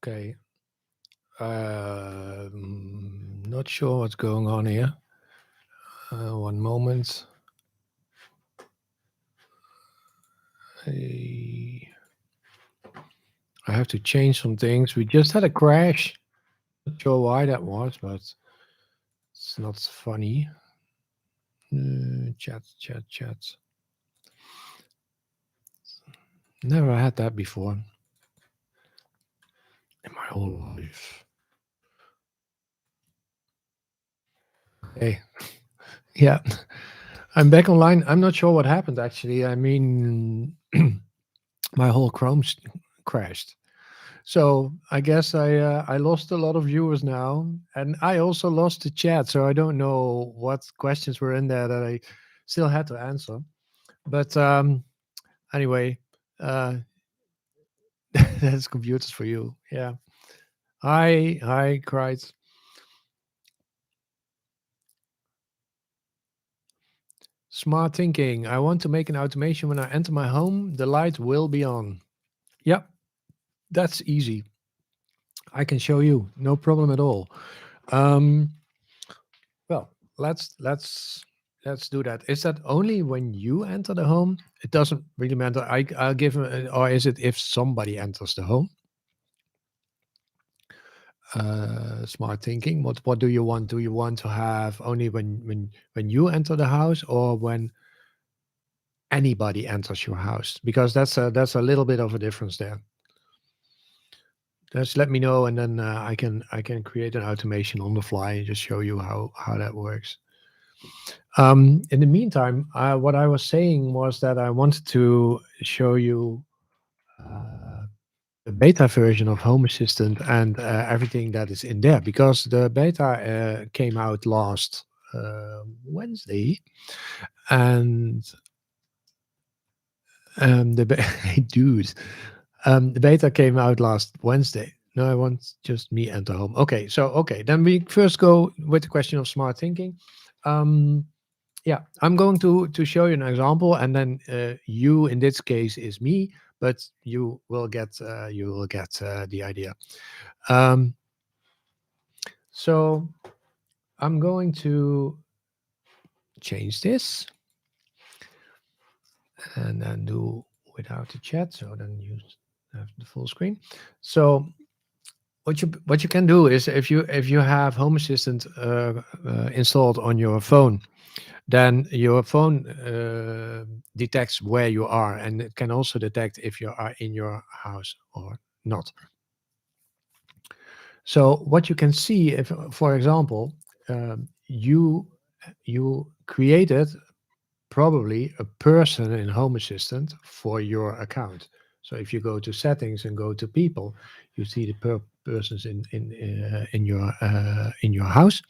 Okay. Not sure what's going on here. One moment. I have to change some things. We just had a crash. Not sure why that was, but it's not funny. Chat. Never had that before in my whole life. Hey, yeah, I'm back online. I'm not sure what happened actually. I mean, my whole crashed. So I guess I lost a lot of viewers now, and I also lost the chat. So I don't know what questions were in there that I still had to answer. But anyway, uh, that's computers for you. Yeah. Hi, cried. Smart thinking. I want to make an automation when I enter my home. The light will be on. Yep, that's easy. I can show you. No problem at all. Um, Well, let's do that. Is that only when you enter the home? It doesn't really matter. I'll give or is it if somebody enters the home? Smart thinking. What do you want? Do you want to have only when you enter the house, or when anybody enters your house? Because that's a little bit of a difference there. Just let me know, and then I can create an automation on the fly and just show you how that works. In the meantime, what I was saying was that I wanted to show you uh, the beta version of Home Assistant and everything that is in there, because the beta came out last Wednesday, and hey, dude, the beta came out last Wednesday. No, I want just me and the home. Okay, then we first go with the question of smart thinking. Um, Yeah, I'm going to show you an example, and then you in this case is me, but you will get the idea. Um, so I'm going to change this and then do without the chat. So then you have the full screen. So what you can do is if you have Home Assistant installed on your phone, then your phone detects where you are, and it can also detect if you are in your house or not. So what you can see, if for example you created probably a person in Home Assistant for your account. So if you go to settings and go to people, you see the persons in your house.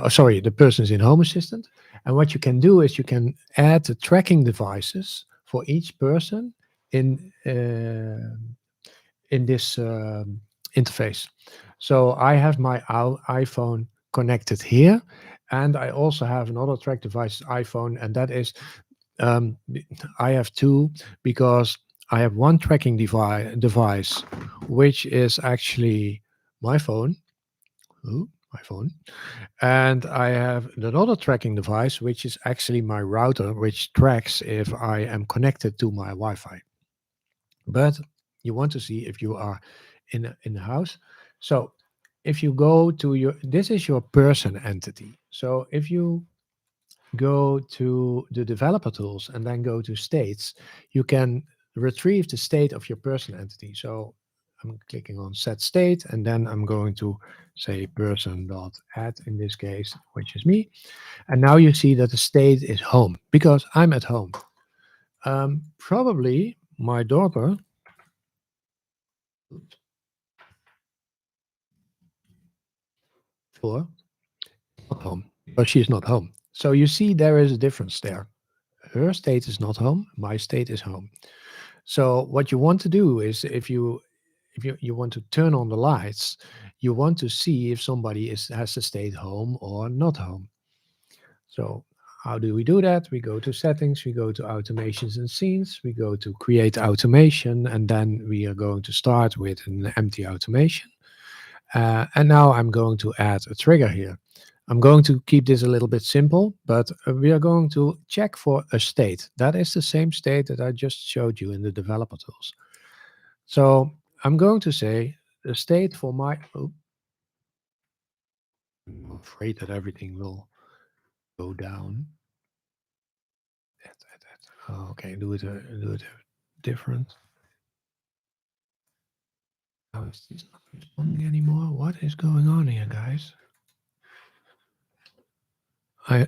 Sorry, the persons in Home Assistant. And what you can do is you can add the tracking devices for each person in this interface. So I have my iPhone connected here, and I also have another track device iPhone, and that is um, I have two, because I have one tracking device which is actually my phone. Ooh, my phone. And I have another tracking device, which is actually my router, which tracks if I am connected to my Wi-Fi. But you want to see if you are in the house. So if you go to this is your person entity. So if you go to the developer tools and then go to states, you can retrieve the state of your person entity. So I'm clicking on set state, and then I'm going to say person.add in this case, which is me. And now you see that the state is home because I'm at home. Probably my daughter for not home because she's not home. So you see there is a difference there. Her state is not home, my state is home. So what you want to do is if you want to turn on the lights, you want to see if somebody has stayed home or not home. So How do we do that? We go to settings, we go to automations and scenes, we go to create automation, and then we are going to start with an empty automation. And now I'm going to add a trigger here. I'm going to keep this a little bit simple, but we are going to check for a state. That is the same state that I just showed you in the developer tools. So I'm going to say the state for my, oh, I'm afraid that everything will go down. Oh, okay, do it different. How is this not responding anymore? What is going on here, guys? I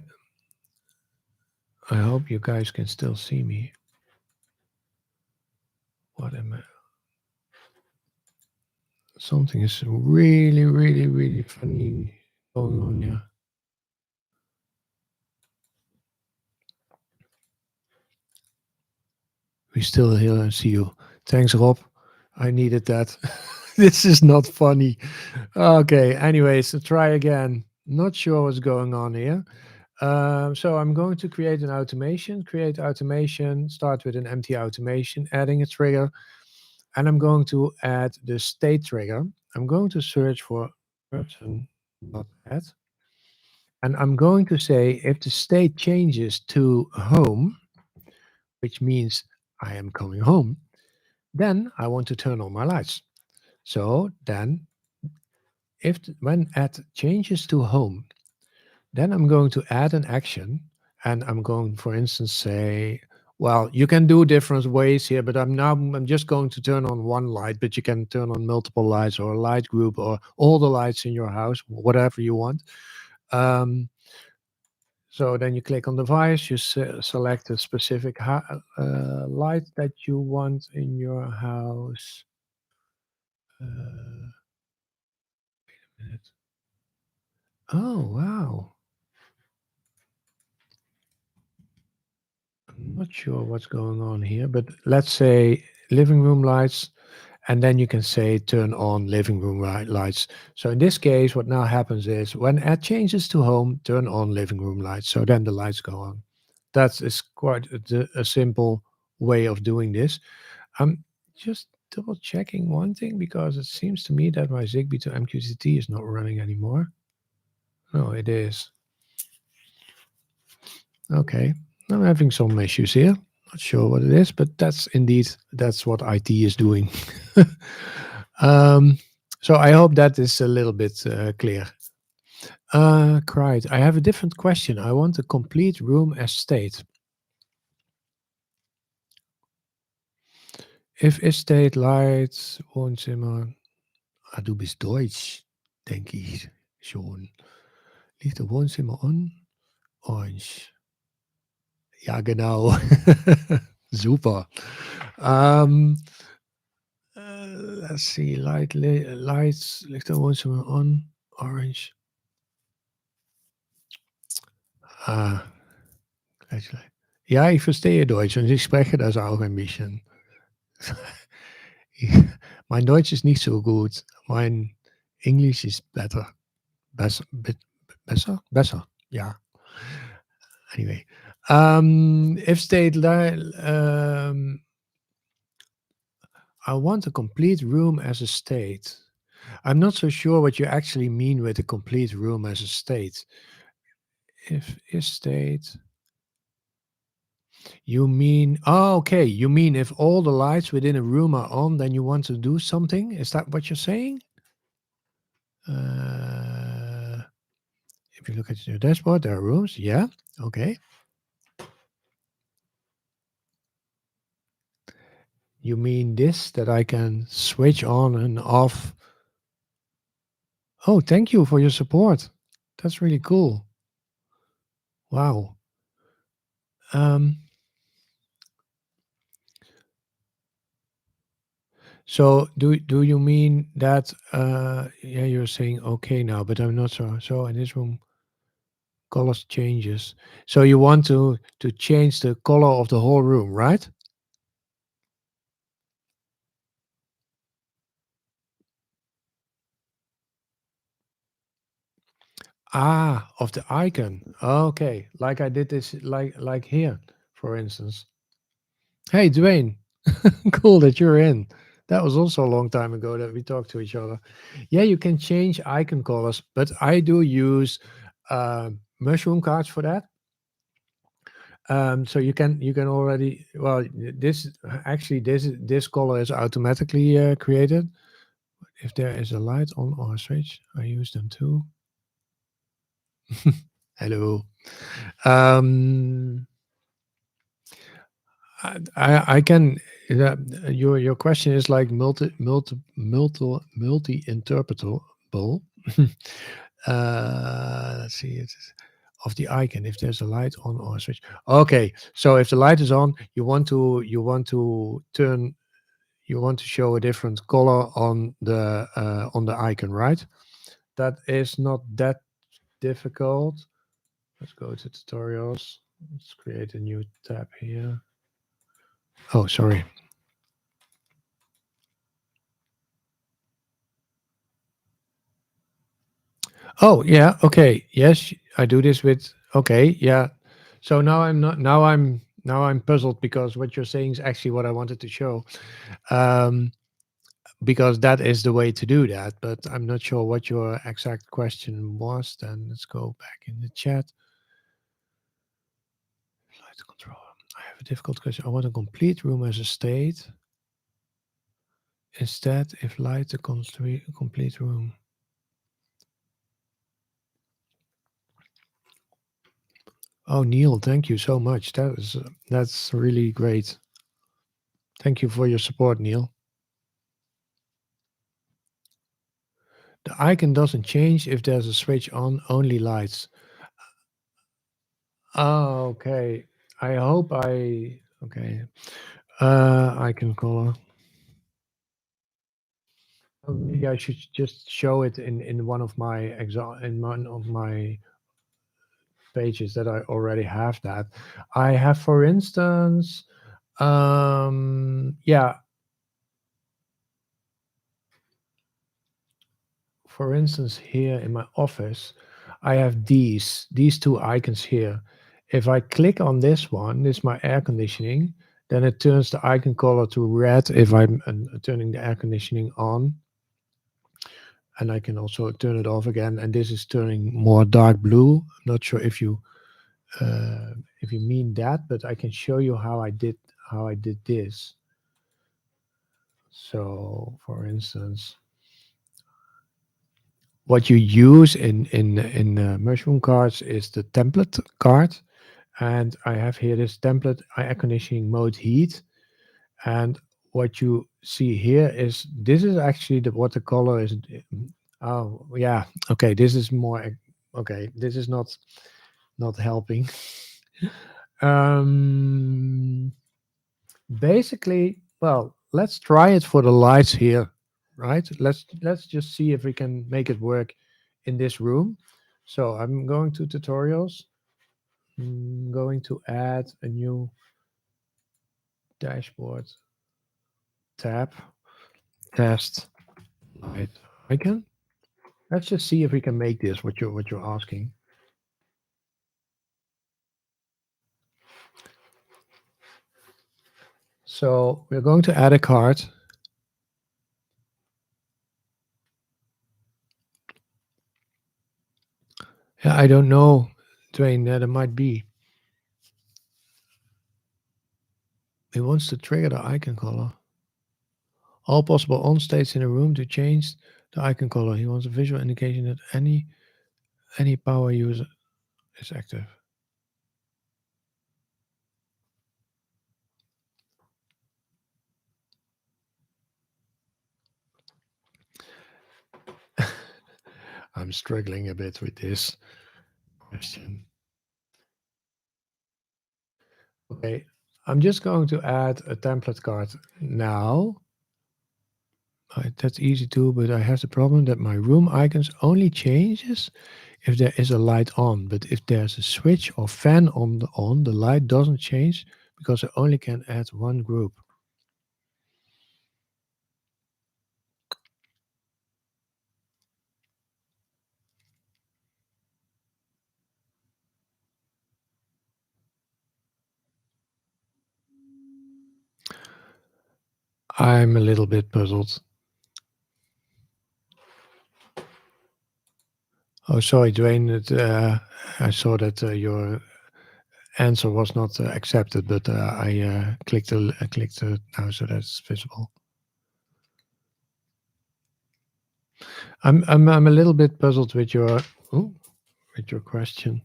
I hope you guys can still see me. What am I? Something is really, really, really funny going on here. We still here and see you. Thanks, Rob. I needed that. This is not funny. Okay, anyways, so try again. Not sure what's going on here. So I'm going to create an automation, create automation, start with an empty automation, adding a trigger, and I'm going to add the state trigger. I'm going to search for person.add, and I'm going to say if the state changes to home, which means I am coming home, then I want to turn on my lights. So then when add changes to home, then I'm going to add an action, and I'm going, for instance, say, well, you can do different ways here, but I'm just going to turn on one light, but you can turn on multiple lights or a light group or all the lights in your house, whatever you want. So then you click on device, you select a specific light that you want in your house. Wait a minute. Oh, wow. I'm not sure what's going on here, but let's say living room lights, and then you can say turn on living room lights. So in this case, what now happens is when add changes to home, turn on living room lights. So then the lights go on. That is quite a simple way of doing this. I'm just double checking one thing because it seems to me that my Zigbee to MQTT is not running anymore. No, it is. Okay, I'm having some issues here. Not sure what it is, but that's what IT is doing. um, so I hope that is a little bit clear. Cried. I have a different question. I want a complete room as state. If estate lights Wohnzimmer, du bist Deutsch, denke ich schon. Licht der Wohnzimmer on? Orange. Ja, genau. Super. Um, let's see. Lights, licht der Wohnzimmer on? Orange. Ah, gleich. Ja, ich verstehe Deutsch und ich spreche das auch ein bisschen. Mein Deutsch ist nicht so gut. Mein Englisch ist better. Besser? Besser. Yeah. Anyway, if state I want a complete room as a state. I'm not so sure what you actually mean with a complete room as a state. If state, you mean, oh, okay, you mean if all the lights within a room are on, then you want to do something? Is that what you're saying? If you look at your dashboard, there are rooms. Yeah. Okay. You mean this, that I can switch on and off? Oh, thank you for your support. That's really cool. Wow. Um, so do you mean that yeah, you're saying okay now, but I'm not so in this room colors changes. So you want to change the color of the whole room, right? Of the icon. Okay, like I did this, like here, for instance. Hey, Dwayne, cool that you're in. That was also a long time ago that we talked to each other. Yeah, you can change icon colors, but I do use mushroom cards for that. So you can already, well, this actually this color is automatically created. If there is a light on or a switch, I use them too. Hello. Um, I can. Your question is like multi interpretable. Let's see. It's of the icon. If there's a light on or a switch. Okay. So if the light is on, you want to turn. You want to show a different color on the icon, right? That is not that difficult. Let's go to tutorials. Let's create a new tab here. Oh, sorry. Oh, yeah. Okay. Yes, I do this with. Okay. Yeah. So now I'm not. Now I'm puzzled because what you're saying is actually what I wanted to show. Um, because that is the way to do that. But I'm not sure what your exact question was. Then let's go back in the chat. Light control. I have a difficult question. I want a complete room as a state. Instead, if light the complete room. Oh, Neil, thank you so much. That's really great. Thank you for your support, Neil. The icon doesn't change if there's a switch on, only lights. Oh, okay. I hope I okay. Icon color. Oh, maybe I should just show it in one of my in one of my pages that I already have that. I have, for instance, yeah, for instance, here in my office, I have these two icons here. If I click on this one, this is my air conditioning, then it turns the icon color to red if I'm turning the air conditioning on. And I can also turn it off again. And this is turning more dark blue. I'm not sure uh, if you mean that, but I can show you how I did this. So, for instance, what you use in mushroom cards is the template card, and I have here this template air conditioning mode heat, and what you see here is this is actually what the color is. Oh yeah, okay, this is more okay. This is not helping. um Basically, well, let's try it for the lights here, right? Let's just see if we can make it work in this room. So I'm going to tutorials. I'm going to add a new dashboard tab. Test light icon. Let's just see if we can make this what you're asking. So we're going to add a card. Yeah, I don't know, Dwayne, that it might be. It wants to trigger the icon color. All possible on states in a room to change the icon color. He wants a visual indication that any power user is active. I'm struggling a bit with this question. Okay, I'm just going to add a template card now. That's easy too, but I have the problem that my room icons only changes if there is a light on. But if there's a switch or fan on, the light doesn't change because I only can add one group. I'm a little bit puzzled. Oh, sorry, Dwayne. I saw that your answer was not accepted, but I clicked it now, so that's visible. I'm a little bit puzzled with your question,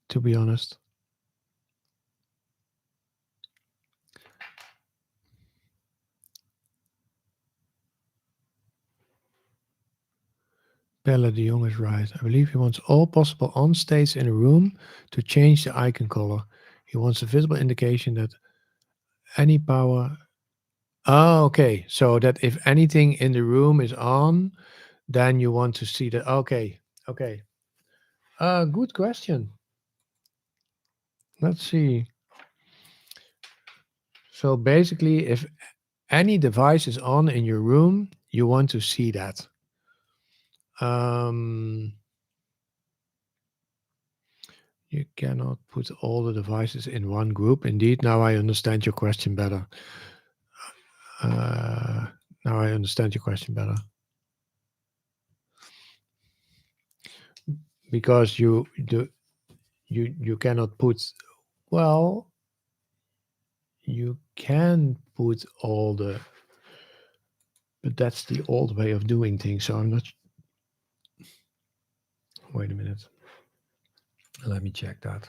to be honest. Bella de Jong is right. I believe he wants all possible on states in a room to change the icon color. He wants a visible indication that any power. Oh, okay. So that if anything in the room is on, then you want to see that. Okay. Okay. Good question. Let's see. So basically, if any device is on in your room, you want to see that. You cannot put all the devices in one group. Indeed, now I understand your question better. Now I understand your question better. Because you cannot put, well, you can put all the, but that's the old way of doing things. So I'm not. Wait a minute. Let me check that.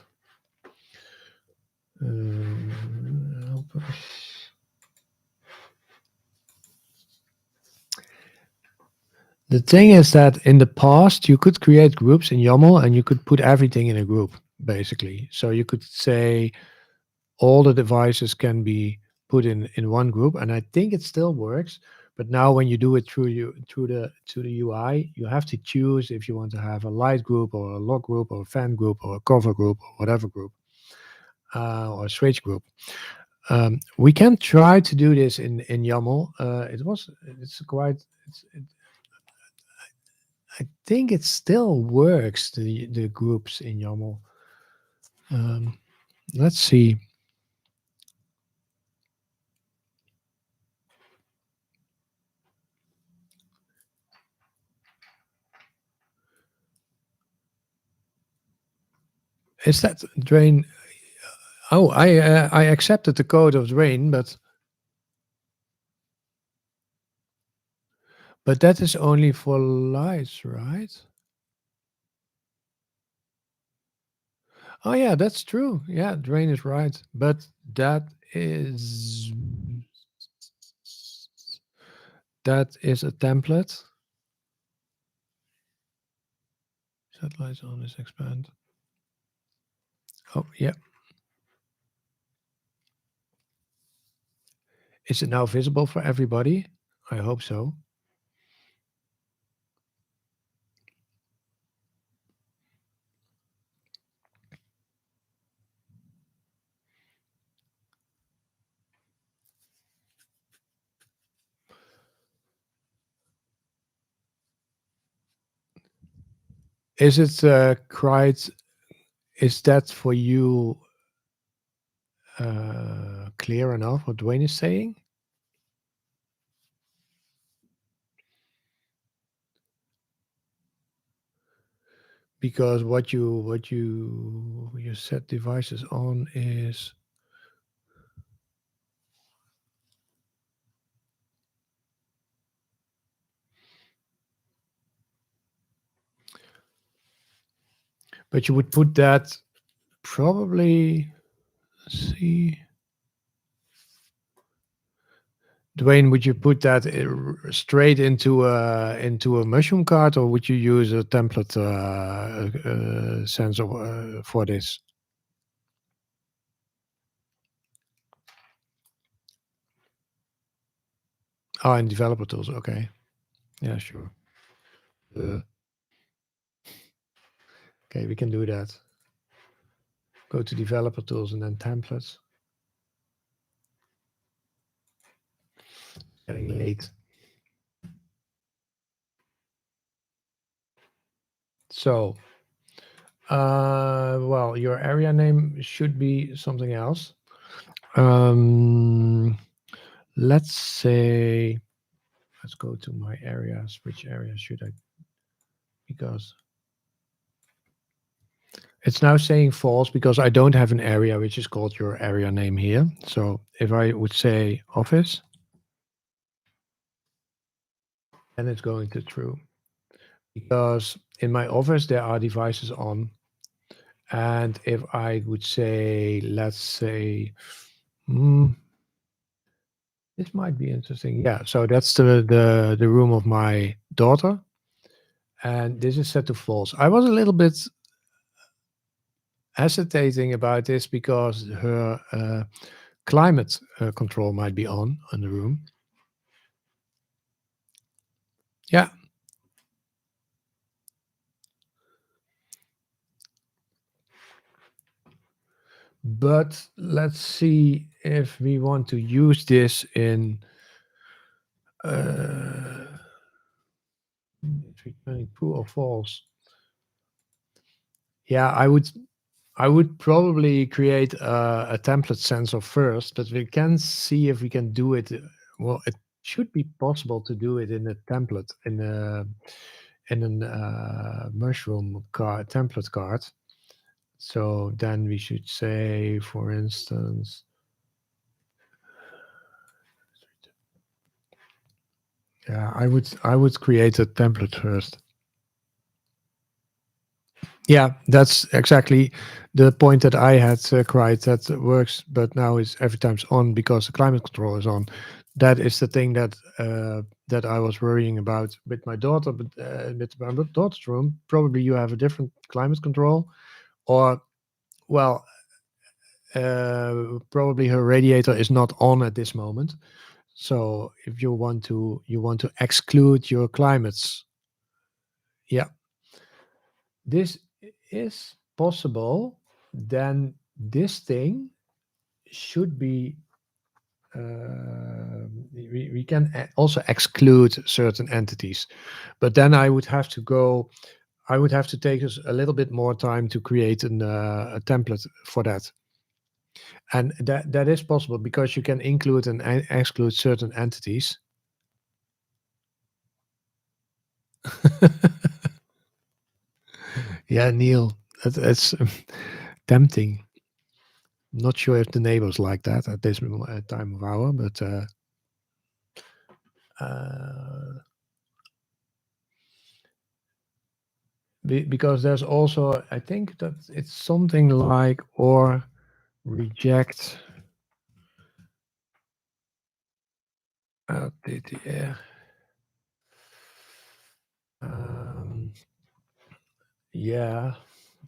The thing is that in the past, you could create groups in YAML and you could put everything in a group, basically. So you could say all the devices can be put in one group, and I think it still works. But now when you do it through the UI, you have to choose if you want to have a light group or a log group or a fan group or a cover group or whatever group, or a switch group. We can try to do this in YAML. I think it still works, the groups in YAML. Let's see. Is that Drain? Oh, I accepted the code of Drain, but that is only for lights, right? Oh yeah, that's true. Yeah, Drain is right, but that is a template. Set lights on is expand. Oh yeah. Is it now visible for everybody? I hope so. Is it quite? Is that for you clear enough what Dwayne is saying? Because what you set devices on is but you would put that probably, let's see, Dwayne, would you put that straight into a mushroom cart, or would you use a template sensor for this? Oh, in developer tools. Okay. Yeah, sure. Okay, we can do that. Go to developer tools and then templates. Getting late. So, well, your area name should be something else. let's say, let's go to my areas. Which area should I? Because it's now saying false because I don't have an area which is called your area name here. So if I would say office, then it's going to true. Because in my office there are devices on. And if I would say, let's say, this might be interesting. Yeah, so that's the room of my daughter. And this is set to false. I was a little bit hesitating about this because her climate control might be on in the room. Yeah. But let's see if we want to use this in returning true or false. Yeah, I would probably create a template sensor first, but we can see if we can do it. Well, it should be possible to do it in a template in a mushroom card template card. So then we should say, for instance, yeah, I would create a template first. Yeah, that's exactly the point that I had cried that works, but now is every time's on because the climate control is on. That is the thing that I was worrying about with my daughter, but with my daughter's room. Probably you have a different climate control, or well, probably her radiator is not on at this moment. So if you want to exclude your climates, yeah, this is possible, then this thing should be we can also exclude certain entities, but then I would have to take us a little bit more time to create a template for that, and that is possible because you can include and exclude certain entities. Yeah, Neil, that's tempting. Not sure if the neighbors like that at this time of hour, but uh, because there's also, I think that it's something like or reject DTR. Um, yeah,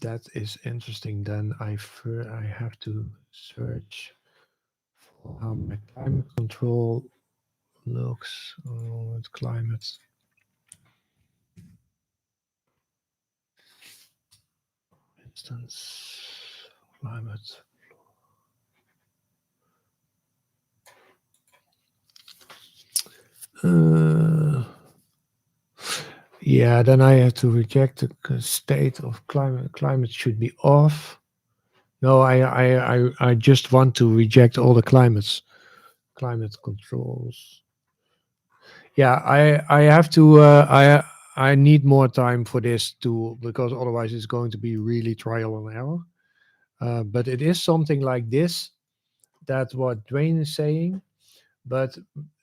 that is interesting. Then I have to search for how my climate control looks. Oh, it's climate. Instance climate. Yeah, then I have to reject the state of climate. Climate should be off. No, I just want to reject all the climate controls. Yeah, I have to I need more time for this to because otherwise it's going to be really trial and error. But it is something like this. That's what Dwayne is saying. But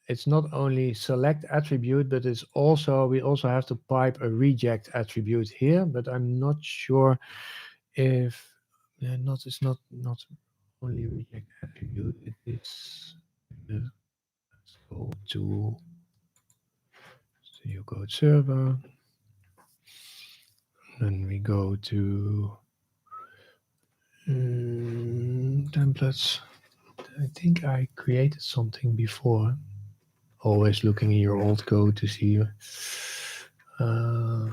it's not only select attribute, but it's also we also have to pipe a reject attribute here. But I'm not sure if not it's not only reject attribute. It is let's go to you code server. Then we go to templates. I think I created something before. Always looking in your old code to see. I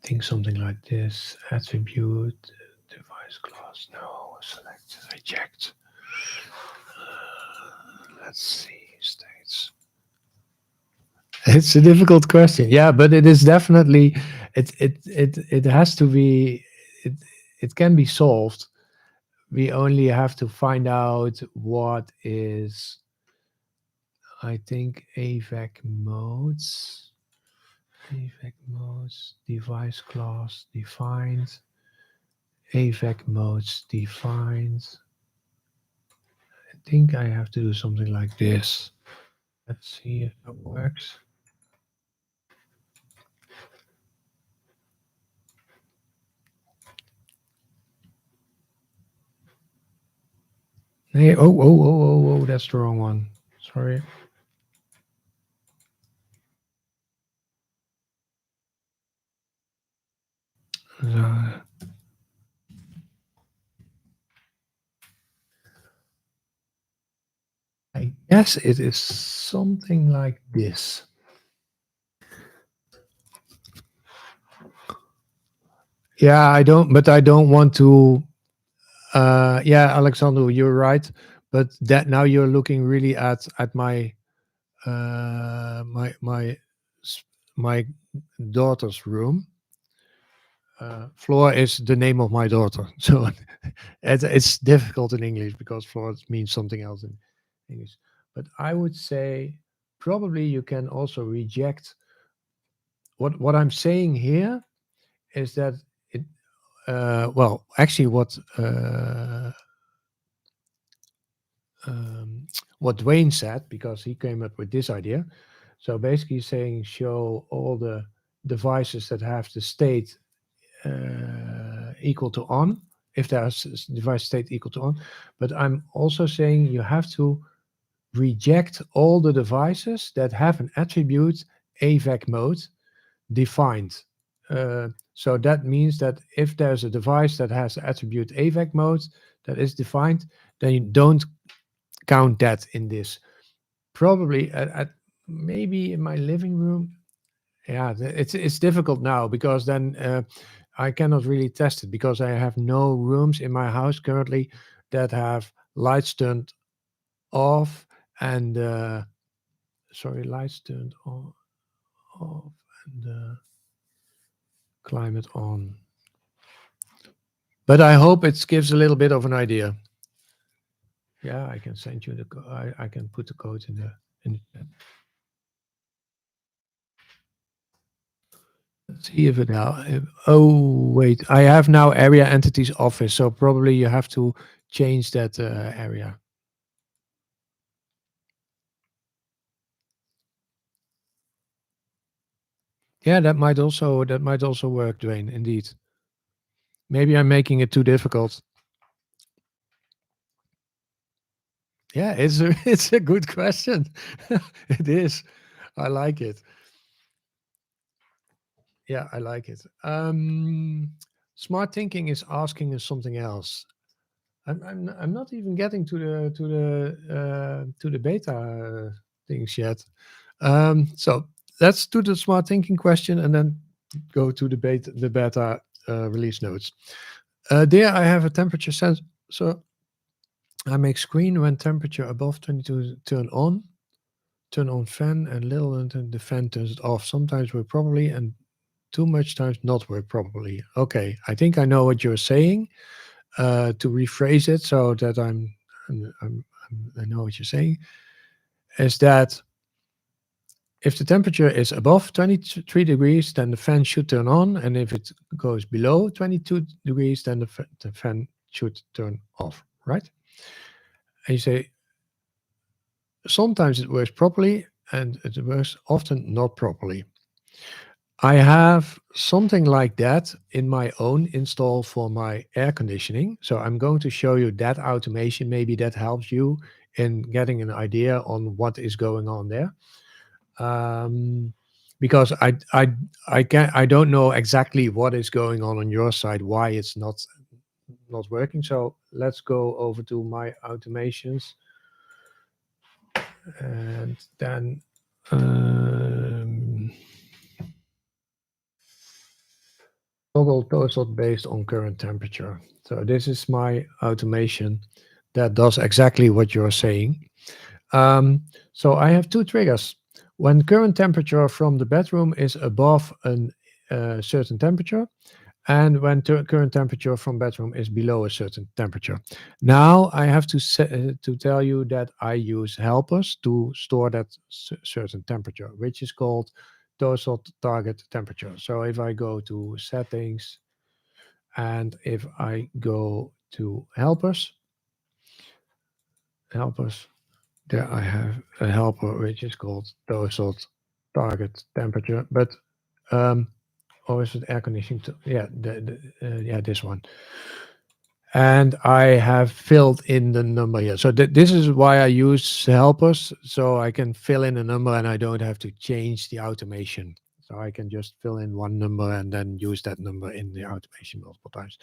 think something like this. Attribute, device class. No, select, reject. Let's see, states. It's a difficult question. Yeah, but it is definitely it has to be it can be solved. We only have to find out what is, I think, AVAC modes. AVAC modes, device class defined. AVAC modes defined. I think I have to do something like this. Let's see if that works. Hey, oh, that's the wrong one. Sorry. Uh, I guess it is something like this. Yeah, I don't want to. Yeah, Alexander, you're right. But that now you're looking really at my my my daughter's room. Floor is the name of my daughter, so it's difficult in English because floor means something else in English. But I would say probably you can also reject what I'm saying here is that it well actually um, what Dwayne said because he came up with this idea. So basically saying show all the devices that have the state equal to on if there's device state equal to on. But I'm also saying you have to reject all the devices that have an attribute AVAC mode defined. So that means that if there's a device that has attribute AVAC mode that is defined, then you don't count that in this. Probably at maybe in my living room. Yeah, it's difficult now because then I cannot really test it because I have no rooms in my house currently that have lights turned off and sorry, lights turned off and climate on. But I hope it gives a little bit of an idea. Yeah, I can send you the. I can put the code in the chat. Let's see if it now. Oh wait, I have now area entities office, so probably you have to change that area. Yeah, that might also work, Dwayne. Indeed. Maybe I'm making it too difficult. Yeah, it's a it's a good question. It is. I like it. Yeah, I like it. Smart thinking is asking us something else. I'm not even getting to the beta things yet. So let's do the smart thinking question and then go to the beta release notes. There I have a temperature sensor. So I make screen when temperature above 22 turn on fan and little until the fan turns it off. Sometimes work properly and too much times not work properly. Okay, I think I know what you're saying. To rephrase it so that I know what you're saying is that if the temperature is above 23 degrees, then the fan should turn on, and if it goes below 22 degrees, then the fan should turn off, right? And you say sometimes it works properly and it works often not properly. I have something like that in my own install for my air conditioning. So I'm going to show you that automation. Maybe that helps you in getting an idea on what is going on there. Because I don't know exactly what is going on your side, why it's not working. So let's go over to my automations and then toggle toast based on current temperature. So this is my automation that does exactly what you're saying. So I have two triggers. When current temperature from the bedroom is above a certain temperature, and when current temperature from bedroom is below a certain temperature. Now I have to tell you that I use helpers to store that certain temperature, which is called total target temperature. So if I go to settings and if I go to helpers, there I have a helper which is called total target temperature, but or is it air conditioning? Yeah, yeah, this one. And I have filled in the number here. So this is why I use helpers, so I can fill in a number and I don't have to change the automation. So I can just fill in one number and then use that number in the automation multiple times.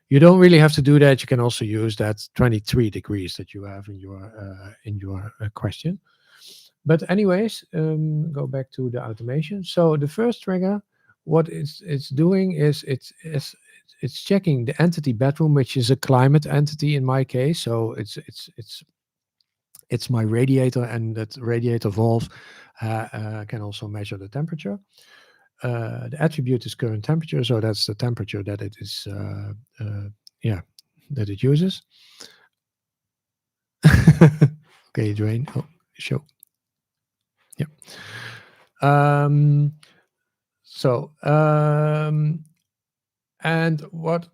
You don't really have to do that. You can also use that 23 degrees that you have in your question. But anyways, go back to the automation. So the first trigger, what it's doing is it's checking the entity bedroom, which is a climate entity in my case. So it's my radiator, and that radiator valve can also measure the temperature. The attribute is current temperature, so that's the temperature that it is, yeah, that it uses. Okay, drain. Oh, show. Yeah. So, and what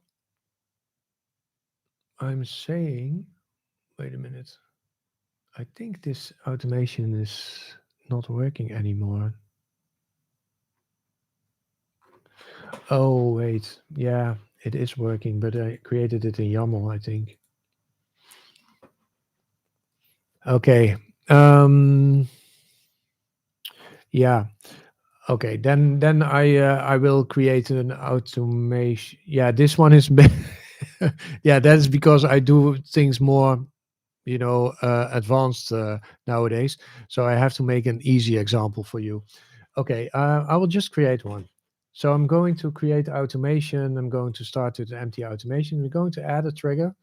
I'm saying, wait a minute. I think this automation is not working anymore. Oh, wait. Yeah, it is working, but I created it in YAML, I think. Okay. Yeah. Okay. Then I will create an automation. Yeah, this one is yeah, that's because I do things more, advanced nowadays. So I have to make an easy example for you. Okay, I will just create one. So I'm going to create automation. I'm going to start with empty automation. We're going to add a trigger.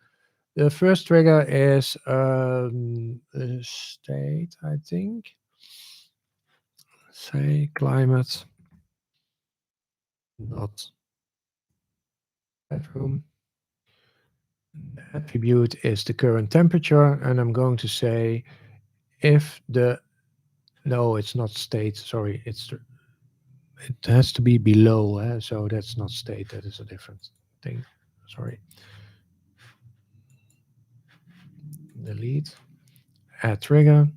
The first trigger is a state, I think. Say climate, not bedroom. The attribute is the current temperature, and I'm going to say if the no, it's not state. Sorry, it has to be below. So that's not state. That is a different thing. Sorry. Delete. Add trigger.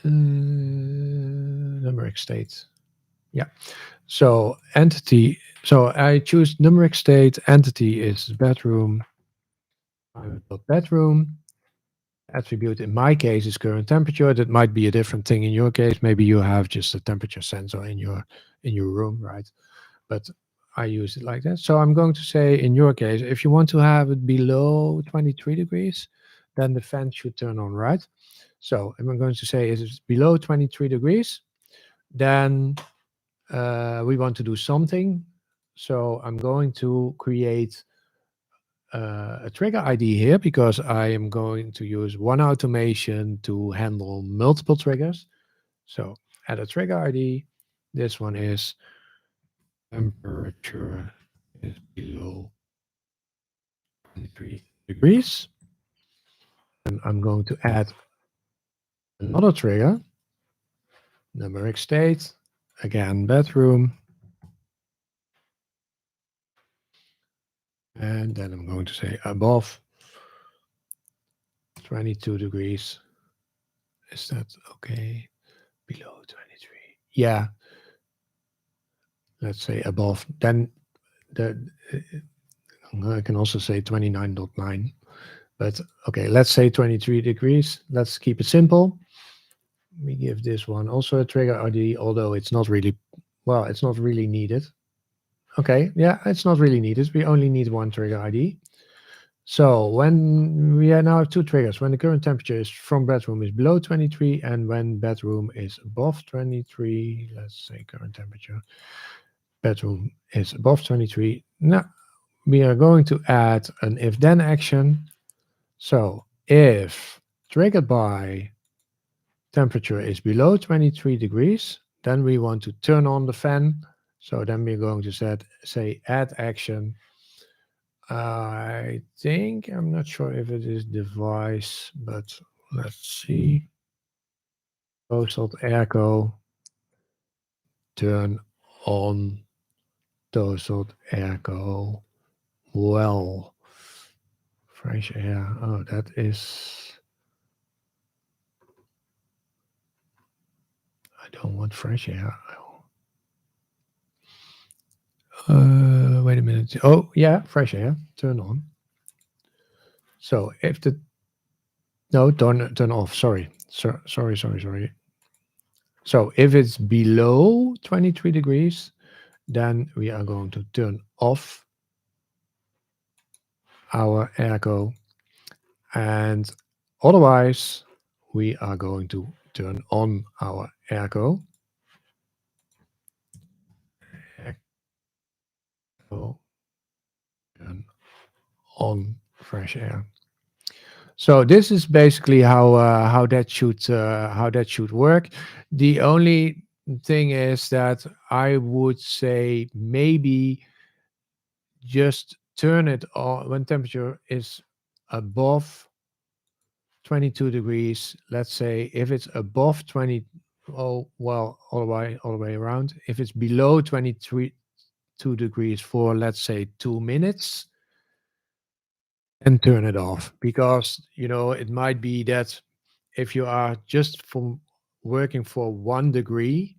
Numeric state. Yeah. So entity. So I choose numeric state. Entity is bedroom. Bedroom. Attribute in my case is current temperature. That might be a different thing in your case. Maybe you have just a temperature sensor in your room, right? But I use it like that. So I'm going to say in your case, if you want to have it below 23 degrees, then the fan should turn on, right? So I'm going to say if it's below 23 degrees, then we want to do something. So I'm going to create a trigger ID here because I am going to use one automation to handle multiple triggers. So add a trigger ID. This one is temperature is below 23 degrees. And I'm going to add another trigger, numeric state, again, bedroom. And then I'm going to say above 22 degrees. Is that okay? Below 23. Yeah. Let's say above. Then I can also say 29.9. But okay, let's say 23 degrees. Let's keep it simple. We give this one also a trigger ID, although it's not really, well, it's not really needed. Okay, yeah, it's not really needed. We only need one trigger ID. So when we now have two triggers, when the current temperature is from bedroom is below 23 and when bedroom is above 23, let's say current temperature, bedroom is above 23. Now we are going to add an if then action. So if triggered by temperature is below 23 degrees, then we want to turn on the fan. So then we're going to say add action. I think, I'm not sure if it is device, but let's see. Household airco, turn on household airco. Well, fresh air. Oh, that is. I don't want fresh air. Wait a minute. Oh, yeah, fresh air. Turn on. So if the no, turn off. Sorry, sorry. So if it's below 23 degrees, then we are going to turn off our airco, and otherwise we are going to turn on our airco. Airco, turn on fresh air. So this is basically how that should work. The only thing is that I would say maybe just turn it on when temperature is above 22 degrees. Let's say if it's above 20, oh well, all the way around. If it's below 23 2 degrees for, let's say, 2 minutes, and turn it off, because it might be that if you are just from working for 1 degree,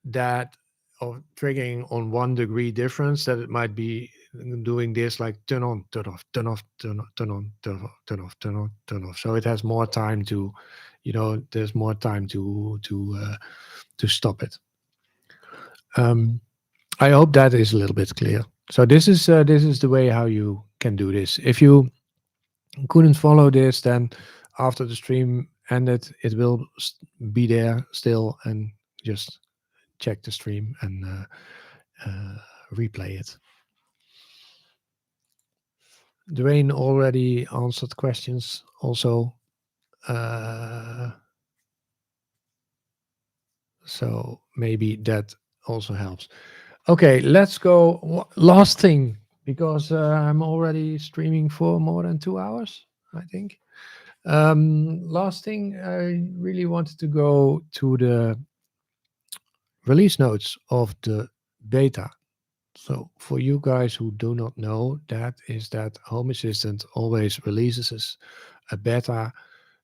that or triggering on 1 degree difference, that it might be doing this like turn on, turn off, turn off, turn on, turn on, turn off, turn off, turn on, turn off. So it has more time to, there's more time to stop it. I hope that is a little bit clear. So this is the way how you can do this. If you couldn't follow this, then after the stream ended, it will be there still, and just check the stream and replay it. Dwayne already answered questions also. So maybe that also helps. Okay, let's go. Last thing, because I'm already streaming for more than 2 hours, I think. Last thing, I really wanted to go to the release notes of the beta. So for you guys who do not know, that is that Home Assistant always releases a beta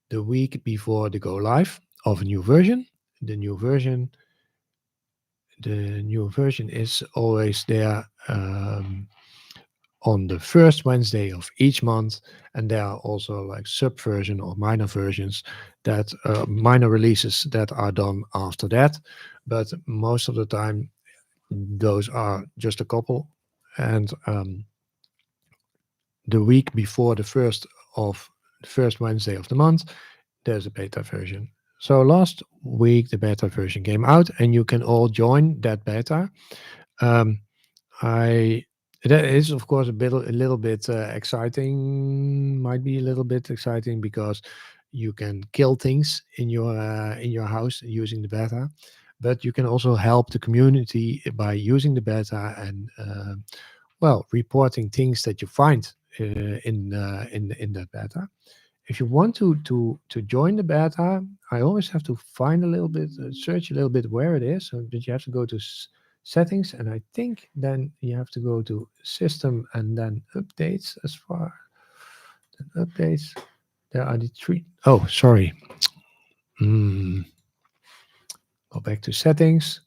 the week before the go live of a new version. The new version, the new version is always there on the first Wednesday of each month, and there are also like subversion or minor versions that minor releases that are done after that. But most of the time, those are just a couple, and the week before the first Wednesday of the month, there's a beta version. So last week the beta version came out, and you can all join that beta. Um, I That is of course a little bit exciting. Might be a little bit exciting because you can kill things in your house using the beta, but you can also help the community by using the beta and well, reporting things that you find in that beta. If you want to join the beta, I always have to find a little bit, search a little bit where it is. So that you have to go to settings, and I think then you have to go to system and then updates. As far as updates, there are the three. Oh, sorry. Go back to settings,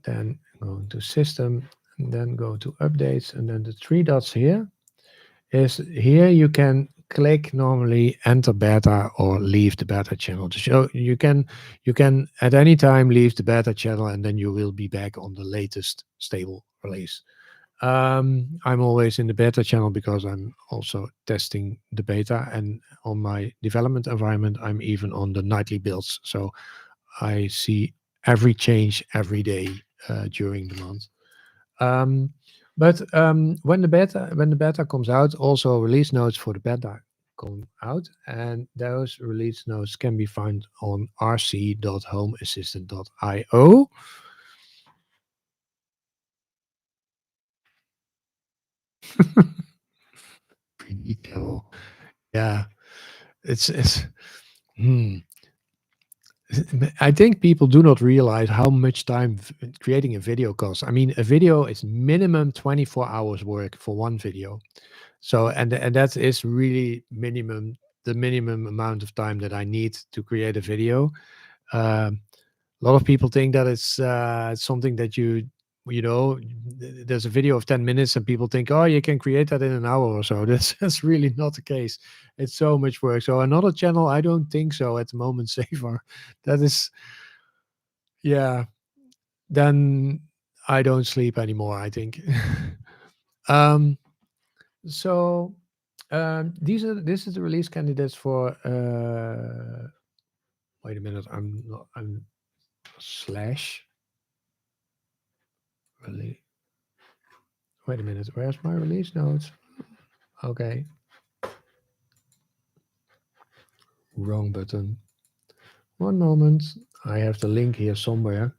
then go to system, and then go to updates, and then the three dots here is here you can click normally enter beta or leave the beta channel. So you can at any time leave the beta channel, and then you will be back on the latest stable release. I'm always in the beta channel because I'm also testing the beta, and on my development environment I'm even on the nightly builds, so I see every change every day during the month. um, but when the beta comes out, also release notes for the beta come out, and those release notes can be found on rc.homeassistant.io. Video. Yeah, it's. Hmm. I think people do not realize how much time creating a video costs. I mean, a video is minimum 24 hours work for one video. So, and that is really the minimum amount of time that I need to create a video. Um, a lot of people think that it's something that you know there's a video of 10 minutes and people think, oh, you can create that in an hour or so. That's really not the case. It's so much work. So another channel, I don't think so at the moment. Saver, that is, yeah, then I don't sleep anymore, I think. um so this is the release candidates for wait a minute, I'm slash release. Wait a minute, where's my release notes? Okay, wrong button. One moment. I have the link here somewhere.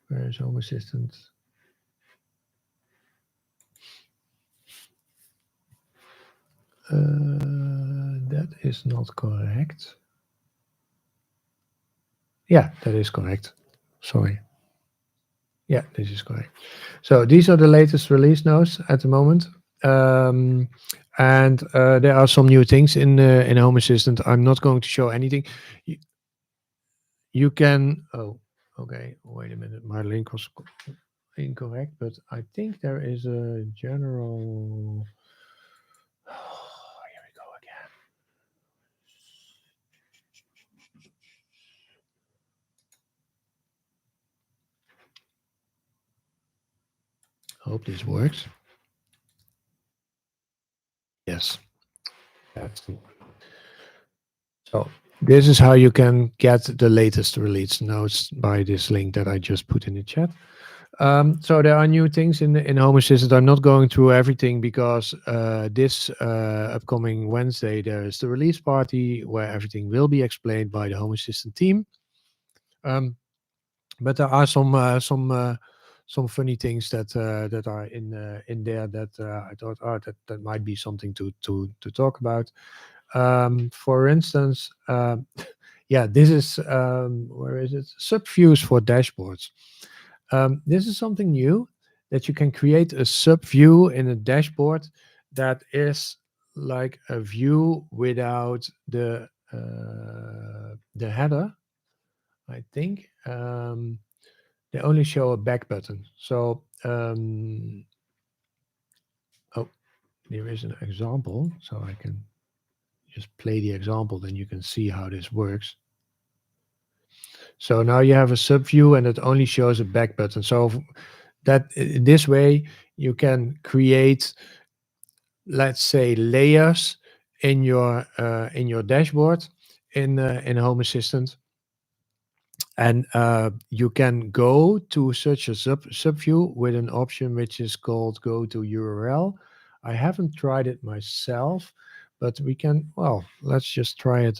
Where is Home Assistant? That is not correct. Yeah, that is correct. Sorry. Yeah, this is correct. So these are the latest release notes at the moment. Um, and there are some new things in Home Assistant. I'm not going to show anything. You, you can. Oh, okay. Wait a minute. My link was incorrect, but I think there is a general. Oh, here we go again. Hope this works. Yes. That's the one. So this is how you can get the latest release notes by this link that I just put in the chat. So there are new things in Home Assistant. I'm not going through everything because this upcoming Wednesday there is the release party where everything will be explained by the Home Assistant team. But there are some funny things that are in there that I thought, oh, that might be something to talk about. For instance, yeah, this is where is it? Subviews for dashboards. This is something new that you can create a subview in a dashboard that is like a view without the header. I think they only show a back button. So oh, there is an example, so I can just play the example. Then you can see how this works. So now you have a subview and it only shows a back button. So that in this way you can create, let's say, layers in your dashboard in Home Assistant, and you can go to such a subview with an option which is called go to URL. I haven't tried it myself, but we can. Well, let's just try it.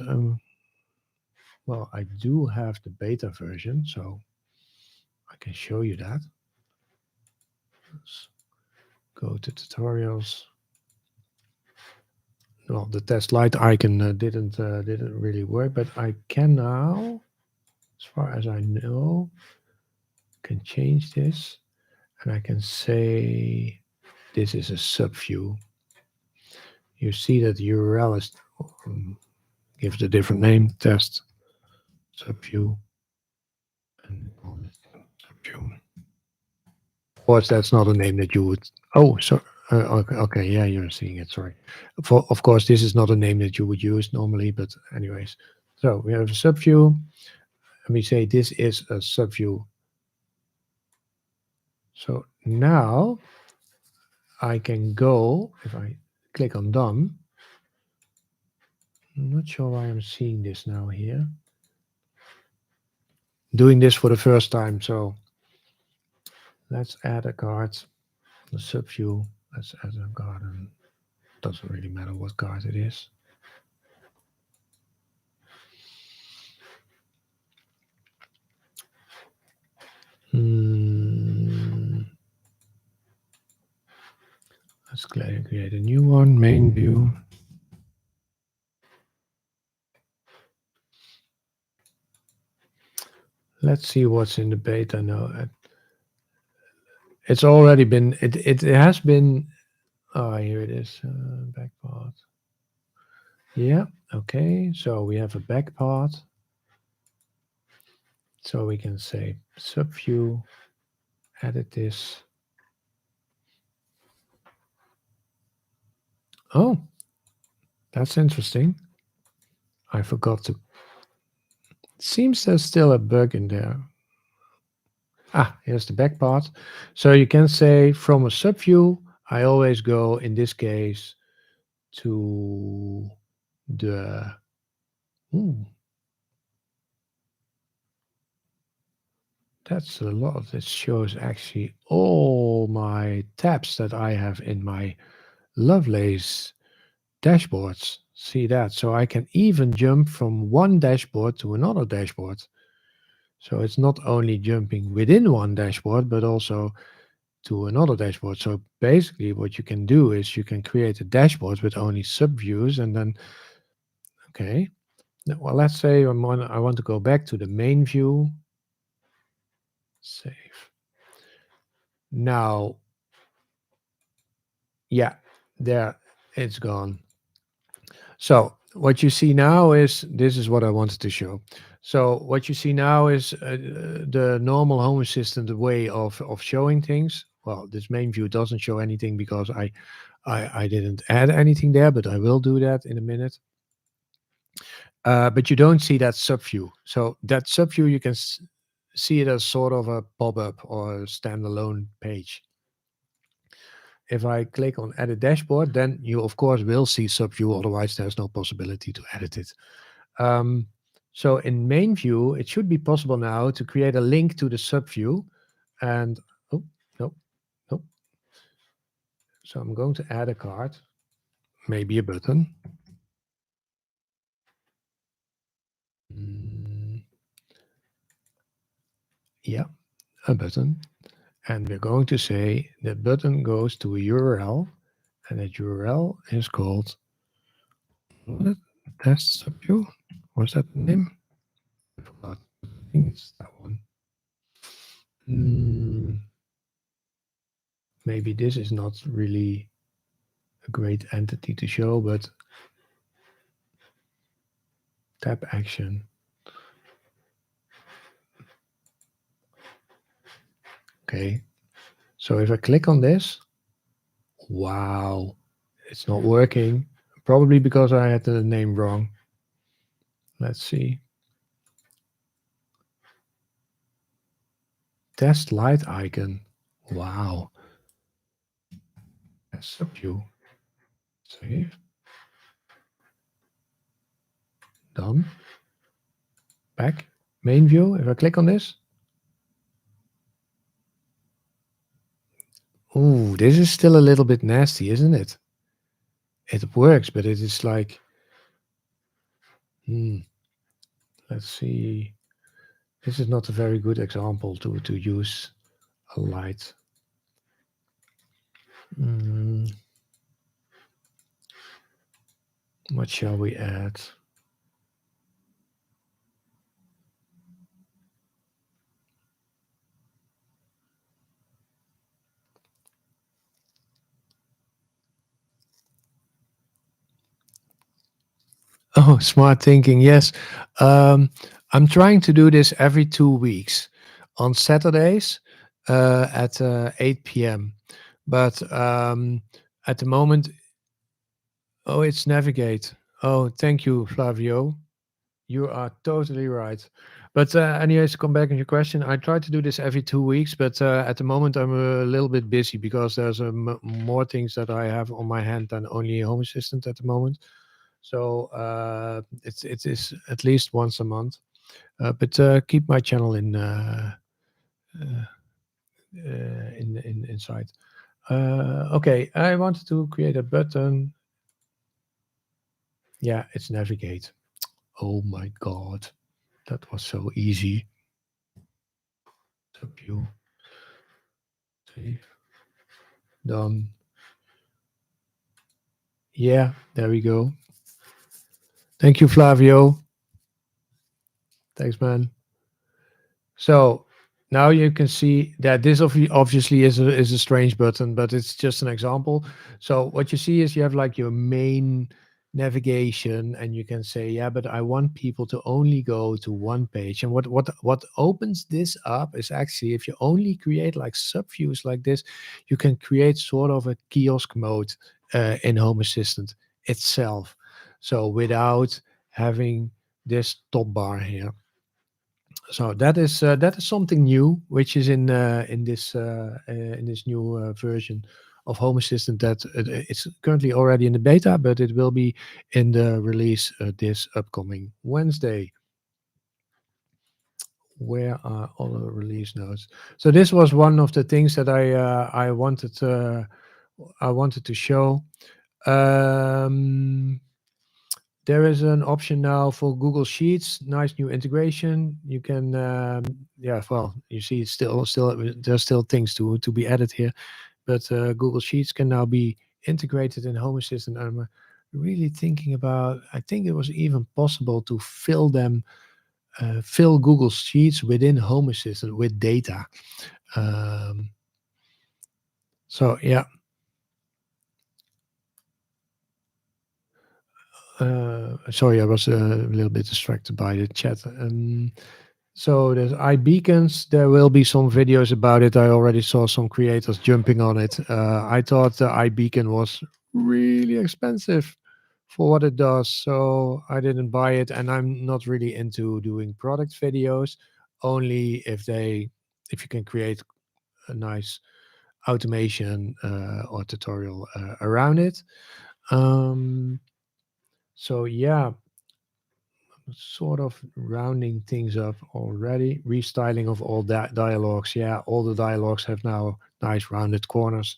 Well, I do have the beta version, so I can show you that. Let's go to tutorials. Well, the test light icon didn't really work, but I can now, as far as I know, can change this, and I can say this is a subview. You see that the URL is give it a different name, test subview, and subview. Of course, that's not a name that you would. Oh, so okay, yeah, you're seeing it. Sorry. Of course, this is not a name that you would use normally, but anyways. So we have a subview. Let me say this is a subview. So now I can go, if I click on done. I'm not sure why I'm seeing this now here. Doing this for the first time, so let's add a card. The subview, let's add a garden. Doesn't really matter what card it is. Let's create a new one, main view. Let's see what's in the beta now. It's already been, it has been, oh, here it is, back part. Yeah, okay, so we have a back part. So we can say subview, edit this. Oh, that's interesting. I forgot to, seems there's still a bug in there. Ah, here's the back part. So you can say from a subview, I always go, in this case, to the, ooh, that's a lot. This shows actually all my tabs that I have in my Lovelace dashboards. See that? So I can even jump from one dashboard to another dashboard. So it's not only jumping within one dashboard, but also to another dashboard. So basically what you can do is you can create a dashboard with only subviews and then, okay. Well, let's say I want to go back to the main view. Save. Now, yeah, there it's gone. So what you see now is, this is what I wanted to show. So what you see now is the normal Home Assistant way of showing things. Well, this main view doesn't show anything because I didn't add anything there, but I will do that in a minute. But you don't see that subview. So that subview, you can see it as sort of a pop-up or a standalone page. If I click on edit dashboard, then you of course will see subview, otherwise there's no possibility to edit it. So in main view, it should be possible now to create a link to the subview. And, oh, no, no. So I'm going to add a card, maybe a button. Yeah, a button. And we're going to say the button goes to a URL, and that URL is called test subview. Was that the name? I forgot. I think it's that one. Maybe this is not really a great entity to show, but tab action. Okay. So if I click on this, wow, it's not working. Probably because I had the name wrong. Let's see. Test light icon. Wow. Subview. Save. Done. Back. Main view. If I click on this. Ooh, this is still a little bit nasty, isn't it? It works, but it is like, let's see. This is not a very good example to use a light. What shall we add? Oh, smart thinking. Yes. I'm trying to do this every 2 weeks on Saturdays at 8 p.m. But at the moment, oh, it's Navigate. Oh, thank you, Flavio. You are totally right. But anyways, to come back on your question, I try to do this every 2 weeks, but at the moment I'm a little bit busy because there's more things that I have on my hand than only Home Assistant at the moment. So it is at least once a month. But keep my channel in sight. Okay, I wanted to create a button. Yeah, it's Navigate. Oh my God, that was so easy. Subview. Save. Done. Yeah, there we go. Thank you, Flavio. Thanks, man. So now you can see that this obviously is a strange button, but it's just an example. So what you see is you have like your main navigation, and you can say, yeah, but I want people to only go to one page. And what opens this up is actually, if you only create like subviews like this, you can create sort of a kiosk mode in Home Assistant itself. So without having this top bar here. So that is something new, which is in this new version of Home Assistant. That it's currently already in the beta, but it will be in the release this upcoming Wednesday. Where are all the release notes? So this was one of the things that I wanted to show. Um, There is an option now for Google Sheets. Nice new integration. You can, yeah. Well, you see, it's still there's still things to be added here, but Google Sheets can now be integrated in Home Assistant. I'm really thinking about. I think it was even possible to fill Google Sheets within Home Assistant with data. Um, so yeah. Sorry, I was a little bit distracted by the chat. So there's iBeacons. There will be some videos about it. I already saw some creators jumping on it. I thought the iBeacon was really expensive for what it does, so I didn't buy it. And I'm not really into doing product videos. Only if you can create a nice automation or tutorial around it. Um, so yeah, sort of rounding things up already. Restyling of all that dialogues. Yeah, all the dialogues have now nice rounded corners.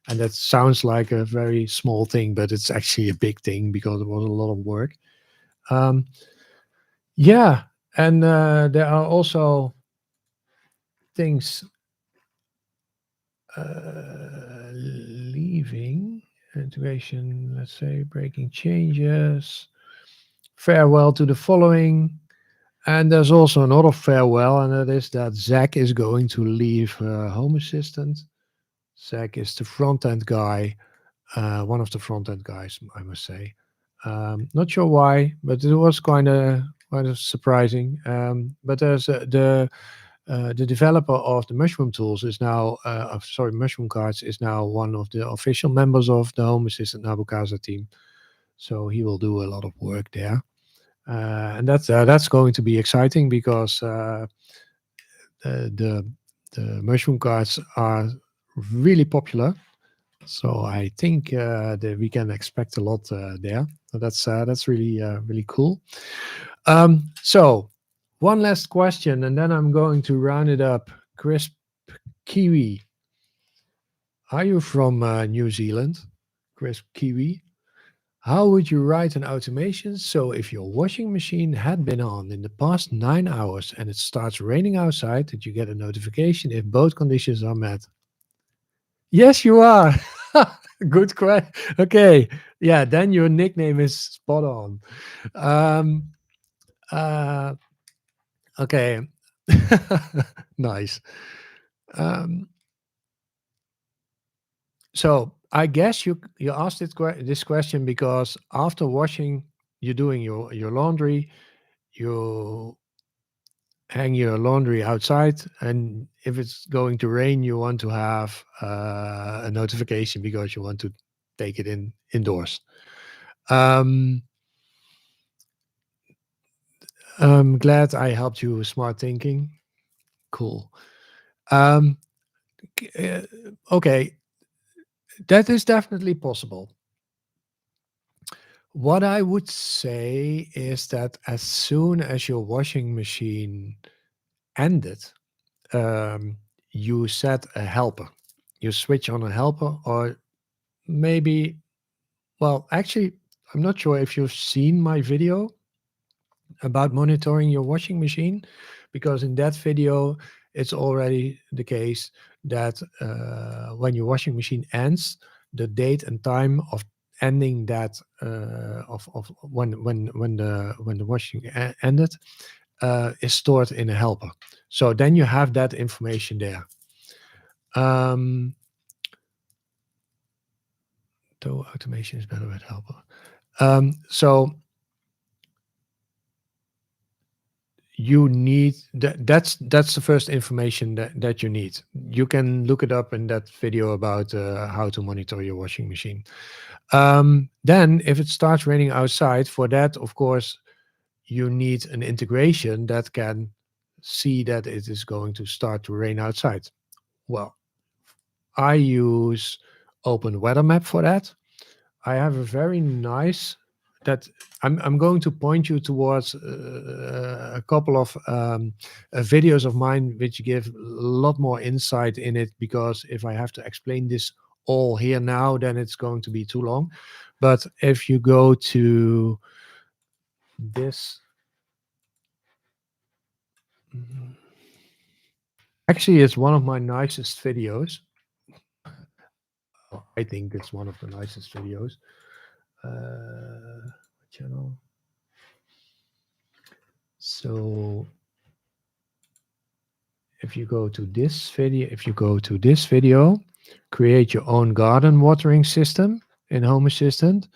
And that sounds like a very small thing, but it's actually a big thing because it was a lot of work. Um, yeah, and there are also things leaving integration, let's say breaking changes, farewell to the following. And there's also another farewell, and that is that Zach is going to leave Home Assistant. Zach is the front end guy, one of the front end guys, I must say. Not sure why, but it was kind of surprising. But there's the developer of the Mushroom tools is now, sorry, Mushroom cards is now one of the official members of the Home Assistant Nabucasa team. So he will do a lot of work there. And that's going to be exciting because the mushroom cards are really popular. So I think that we can expect a lot there. So that's really cool. So one last question, and then I'm going to round it up. Crisp Kiwi, are you from New Zealand? Crisp Kiwi. How would you write an automation so if your washing machine had been on in the past 9 hours and it starts raining outside, that you get a notification if both conditions are met? Yes, you are. Good question. Okay. Yeah, then your nickname is spot on. Um, uh, okay. Nice. Um, so I guess you asked this question because after washing, you're doing your laundry, you hang your laundry outside, and if it's going to rain, you want to have a notification because you want to take it indoors. um, I'm glad I helped you with smart thinking. Cool. um, okay, that is definitely possible. What I would say is that as soon as your washing machine ended, um, you set a helper. You switch on a helper, or maybe, well, actually, I'm not sure if you've seen my video about monitoring your washing machine, because in that video, it's already the case that when your washing machine ends, the date and time of ending that of when the washing ended is stored in a helper. So then you have that information there. Um, though automation is better with helper. So you need that's the first information that you need. You can look it up in that video about how to monitor your washing machine. Then if it starts raining outside, for that, of course, you need an integration that can see that it is going to start to rain outside. Well, I use Open Weather Map for that. I have a very nice that I'm going to point you towards a couple of videos of mine which give a lot more insight in it, because if I have to explain this all here now, then it's going to be too long. But if you go to this, actually it's one of my nicest videos. I think it's one of the nicest videos. Channel. So if you go to this video, create your own garden watering system in Home Assistant.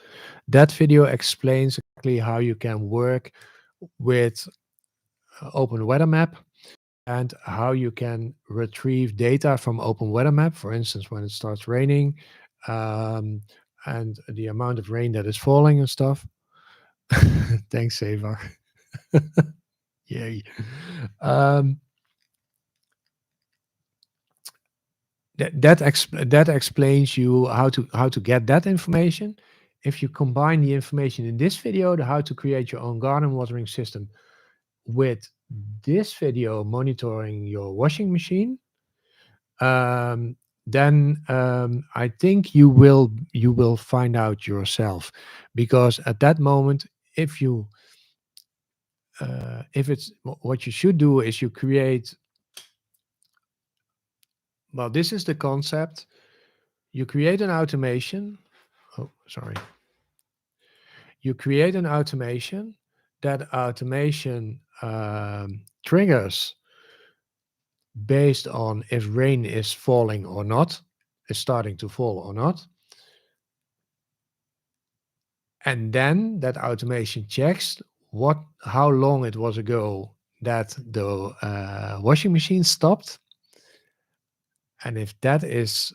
That video explains exactly how you can work with Open Weather Map and how you can retrieve data from Open Weather Map, for instance, when it starts raining, um, and the amount of rain that is falling and stuff. Thanks, Ava. Yay. That explains you how to get that information. If you combine the information in this video, the how to create your own garden watering system, with this video monitoring your washing machine, then I think you will find out yourself, because at that moment, if you if it's what you should do is you create. Well, this is the concept. You create an automation. Oh, sorry. You create an automation. That automation triggers based on if rain is falling or not, is starting to fall or not. And then that automation checks how long it was ago that the washing machine stopped. And if that is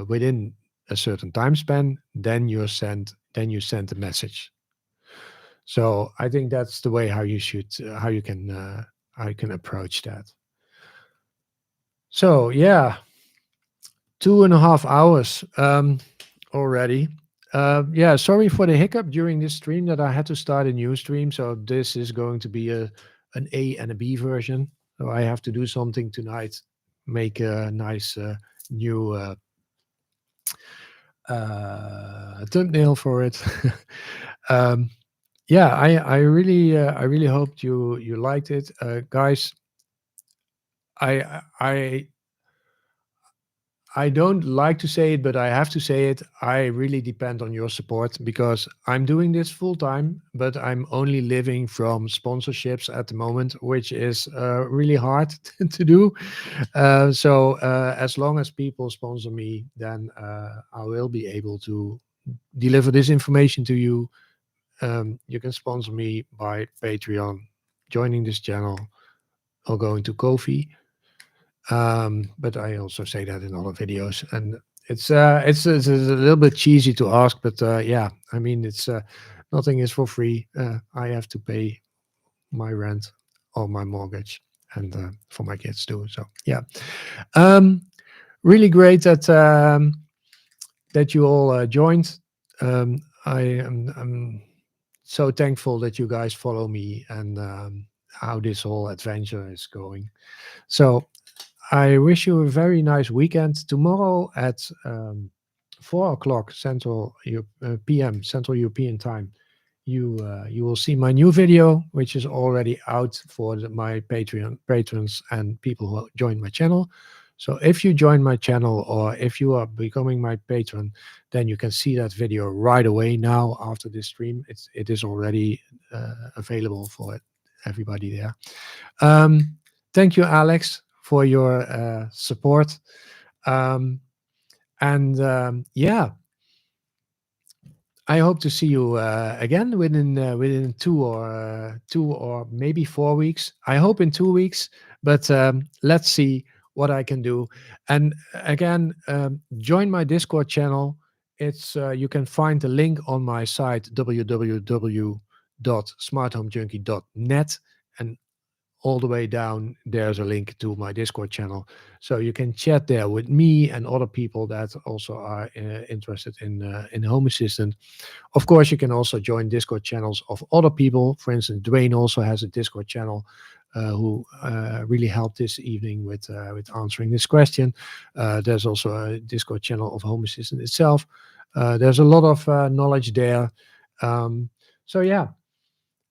within a certain time span, then you send a message. So I think that's the way how you can approach that. So yeah, 2.5 hours already. Yeah, sorry for the hiccup during this stream that I had to start a new stream. So this is going to be an A and a B version. So I have to do something tonight, make a nice new thumbnail for it. Yeah, I really hoped you liked it, guys. I don't like to say it, but I have to say it. I really depend on your support, because I'm doing this full time, but I'm only living from sponsorships at the moment, which is really hard to do. So as long as people sponsor me, then I will be able to deliver this information to you. You can sponsor me by Patreon, joining this channel, or going to Ko-fi. But I also say that in other videos, and it's a little bit cheesy to ask, but yeah, I mean, it's nothing is for free. I have to pay my rent or my mortgage, and for my kids too. So yeah, really great that you all joined. I'm so thankful that you guys follow me, and how this whole adventure is going. So I wish you a very nice weekend. Tomorrow at 4 o'clock p.m. Central European Time, you will see my new video, which is already out for my Patreon patrons and people who join my channel. So if you join my channel or if you are becoming my patron, then you can see that video right away now after this stream. It is already available for everybody there. Thank you, Alex, for your support. Yeah, I hope to see you again within 2 or maybe 4 weeks. I hope in 2 weeks, but let's see what I can do. And again, join my Discord channel. It's you can find the link on my site www.smarthomejunkie.net, and all the way down there's a link to my Discord channel, so you can chat there with me and other people that also are interested in Home Assistant. Of course, you can also join Discord channels of other people. For instance, Dwayne also has a Discord channel who really helped this evening with answering this question. There's also a Discord channel of Home Assistant itself. There's a lot of knowledge there. So yeah,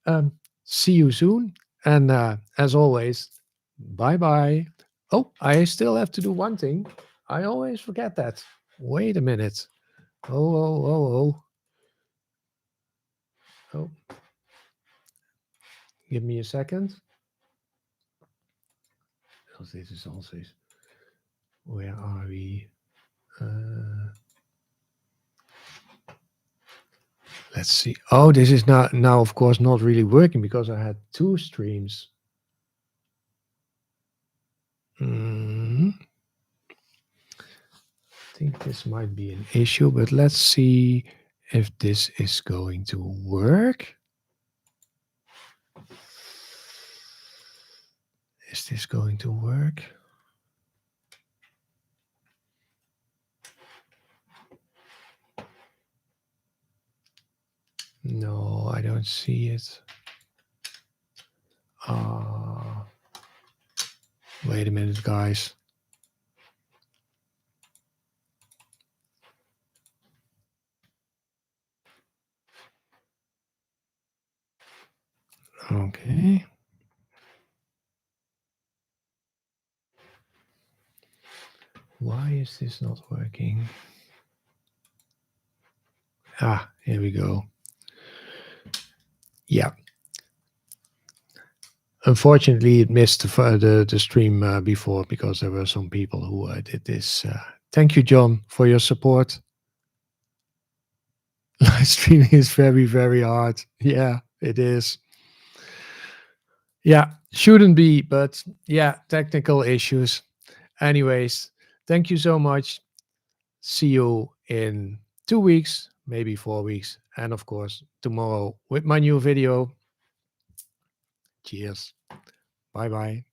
um, see you soon. And as always, bye bye. Oh, I still have to do one thing. I always forget that. Wait a minute. Oh. Oh, give me a second. Because this is also. Where are we? Let's see. Oh, this is not now, of course, not really working because I had 2 streams. I think this might be an issue, but let's see if this is going to work. Is this going to work? No, I don't see it. Wait a minute, guys. Okay. Why is this not working? Here we go. Yeah. Unfortunately, it missed the stream before because there were some people who did this. Thank you, John, for your support. Live streaming is very, very hard. Yeah, it is. Yeah, shouldn't be, but yeah, technical issues. Anyways, thank you so much. See you in 2 weeks, maybe 4 weeks, and of course, tomorrow with my new video. Cheers. Bye bye.